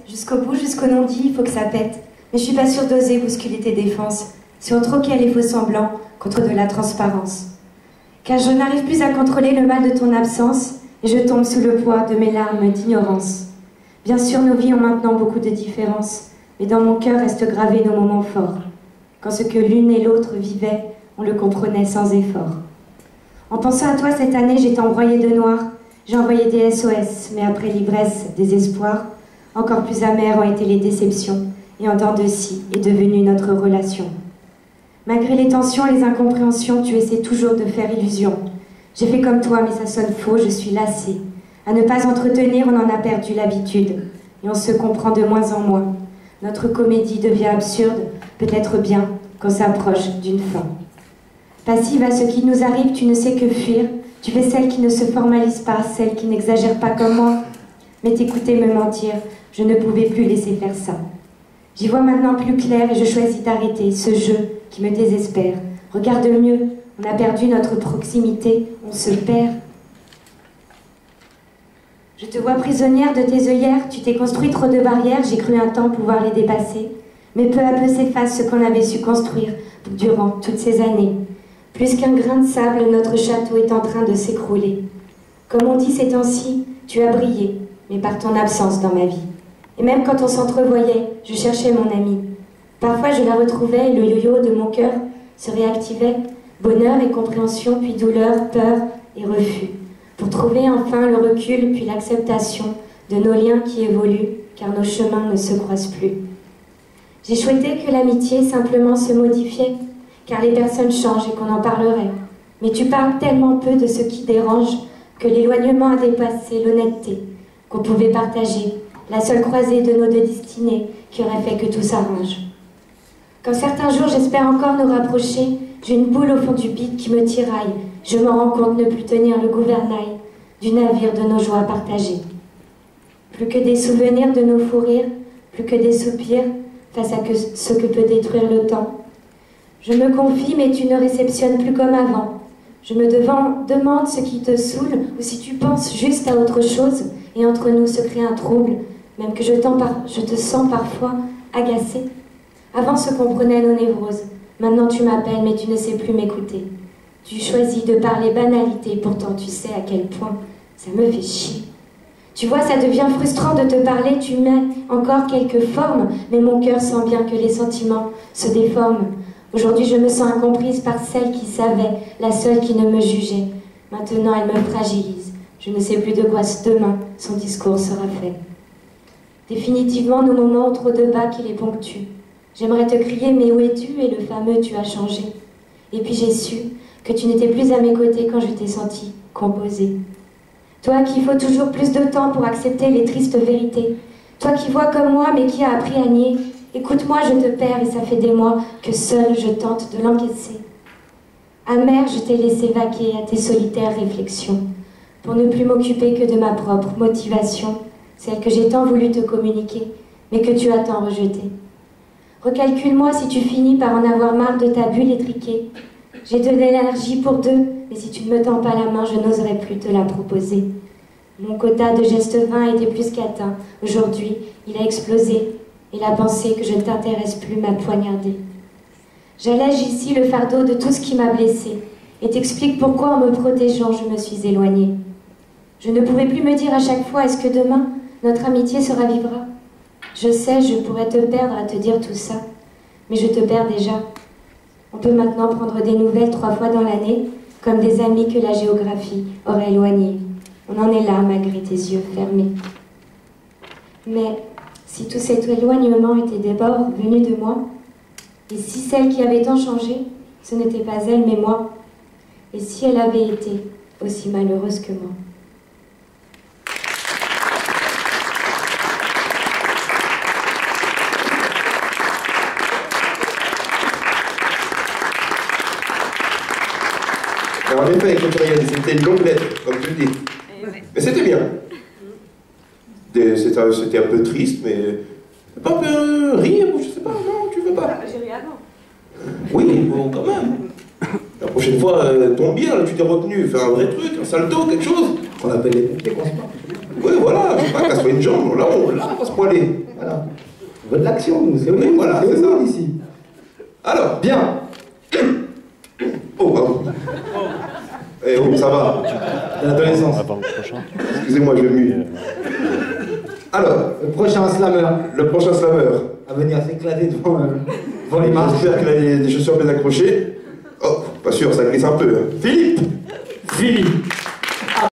Jusqu'au bout, jusqu'au non-dit, il faut que ça pète. Mais je suis pas sûre d'oser bousculer tes défenses, si on troquait les faux semblants contre de la transparence. Car je n'arrive plus à contrôler le mal de ton absence, et je tombe sous le poids de mes larmes d'ignorance. Bien sûr, nos vies ont maintenant beaucoup de différences, mais dans mon cœur restent gravés nos moments forts. Quand ce que l'une et l'autre vivaient, on le comprenait sans effort. En pensant à toi cette année, j'étais embroyée de noir. J'ai envoyé des SOS, mais après l'ivresse, désespoir, encore plus amères ont été les déceptions, et en dents de scie est devenue notre relation. Malgré les tensions et les incompréhensions, tu essaies toujours de faire illusion. J'ai fait comme toi, mais ça sonne faux, je suis lassée. À ne pas entretenir, on en a perdu l'habitude, et on se comprend de moins en moins. Notre comédie devient absurde, peut-être bien qu'on s'approche d'une fin. Passive à ce qui nous arrive, tu ne sais que fuir. Tu fais celle qui ne se formalise pas, celle qui n'exagère pas comme moi. Mais t'écouter me mentir, je ne pouvais plus laisser faire ça. J'y vois maintenant plus clair et je choisis d'arrêter ce jeu qui me désespère. Regarde mieux, on a perdu notre proximité, on se perd. Je te vois prisonnière de tes œillères, tu t'es construit trop de barrières, j'ai cru un temps pouvoir les dépasser. Mais peu à peu s'efface ce qu'on avait su construire durant toutes ces années. Plus qu'un grain de sable, notre château est en train de s'écrouler. Comme on dit ces temps-ci, tu as brillé, mais par ton absence dans ma vie. Et même quand on s'entrevoyait, je cherchais mon amie. Parfois je la retrouvais et le yo-yo de mon cœur se réactivait. Bonheur et compréhension, puis douleur, peur et refus. Pour trouver enfin le recul, puis l'acceptation de nos liens qui évoluent, car nos chemins ne se croisent plus. J'ai souhaité que l'amitié simplement se modifiait, car les personnes changent et qu'on en parlerait. Mais tu parles tellement peu de ce qui dérange que l'éloignement a dépassé l'honnêteté, qu'on pouvait partager, la seule croisée de nos deux destinées qui aurait fait que tout s'arrange. Quand certains jours j'espère encore nous rapprocher, j'ai une boule au fond du bide qui me tiraille. Je me rends compte ne plus tenir le gouvernail du navire de nos joies partagées. Plus que des souvenirs de nos fous rires, plus que des soupirs face à ce que peut détruire le temps. Je me confie, mais tu ne réceptionnes plus comme avant. Je me demande ce qui te saoule, ou si tu penses juste à autre chose, et entre nous se crée un trouble, même que je te sens parfois agacée. Avant se comprenaient nos névroses. Maintenant tu m'appelles, mais tu ne sais plus m'écouter. Tu choisis de parler banalité, pourtant tu sais à quel point ça me fait chier. Tu vois, ça devient frustrant de te parler, tu mets encore quelques formes, mais mon cœur sent bien que les sentiments se déforment. Aujourd'hui, je me sens incomprise par celle qui savait, la seule qui ne me jugeait. Maintenant, elle me fragilise. Je ne sais plus de quoi demain son discours sera fait. Définitivement, nos moments ont trop de bas qui les ponctuent. J'aimerais te crier, mais où es-tu? Et le fameux « tu as changé ». Et puis j'ai su que tu n'étais plus à mes côtés quand je t'ai senti composée. Toi qui faut toujours plus de temps pour accepter les tristes vérités. Toi qui vois comme moi, mais qui a appris à nier. Écoute-moi, je te perds et ça fait des mois que seule je tente de l'encaisser. Amère, je t'ai laissé vaquer à tes solitaires réflexions, pour ne plus m'occuper que de ma propre motivation, celle que j'ai tant voulu te communiquer, mais que tu as tant rejetée. Recalcule-moi si tu finis par en avoir marre de ta bulle étriquée. J'ai de l'énergie pour deux, mais si tu ne me tends pas la main, je n'oserais plus te la proposer. Mon quota de gestes vains était plus qu'atteint. Aujourd'hui, il a explosé, et la pensée que je ne t'intéresse plus m'a poignardé. J'allège ici le fardeau de tout ce qui m'a blessée, et t'explique pourquoi en me protégeant, je me suis éloignée. Je ne pouvais plus me dire à chaque fois, est-ce que demain, notre amitié se ravivra? Je sais, je pourrais te perdre à te dire tout ça, mais je te perds déjà. On peut maintenant prendre des nouvelles 3 fois dans l'année, comme des amis que la géographie aurait éloignés. On en est là, malgré tes yeux fermés. Mais si tout cet éloignement était d'abord venu de moi, et si celle qui avait tant changé, ce n'était pas elle, mais moi, et si elle avait été aussi malheureuse que moi. En effet, c'était une longue lettre, comme tu le dis. Mais c'était bien. C'était un peu triste, mais... Pas un peu rire, ou je sais pas, non, tu veux pas. J'ai ri avant. Oui, bon, quand même. La prochaine fois, tombe bien, là, tu t'es retenu, fais un vrai truc, un salto, quelque chose. On appelle les pompiers, qu'on se parle. Oui, voilà, je sais pas, casse-toi une jambe, là, on va se poiler. Voilà. On veut de l'action, nous, c'est Oui, voilà, c'est ça. ici. Alors, Bien. oh, pardon. Eh oh, ça va. L'adolescence. Avant le prochain. Excusez-moi, je vais mieux. Alors, Le prochain slammer le prochain slammer. à venir s'éclater devant les marches. J'espère qu'il a des chaussures bien accrochées. Oh, pas sûr, ça glisse un peu. Philippe Philippe.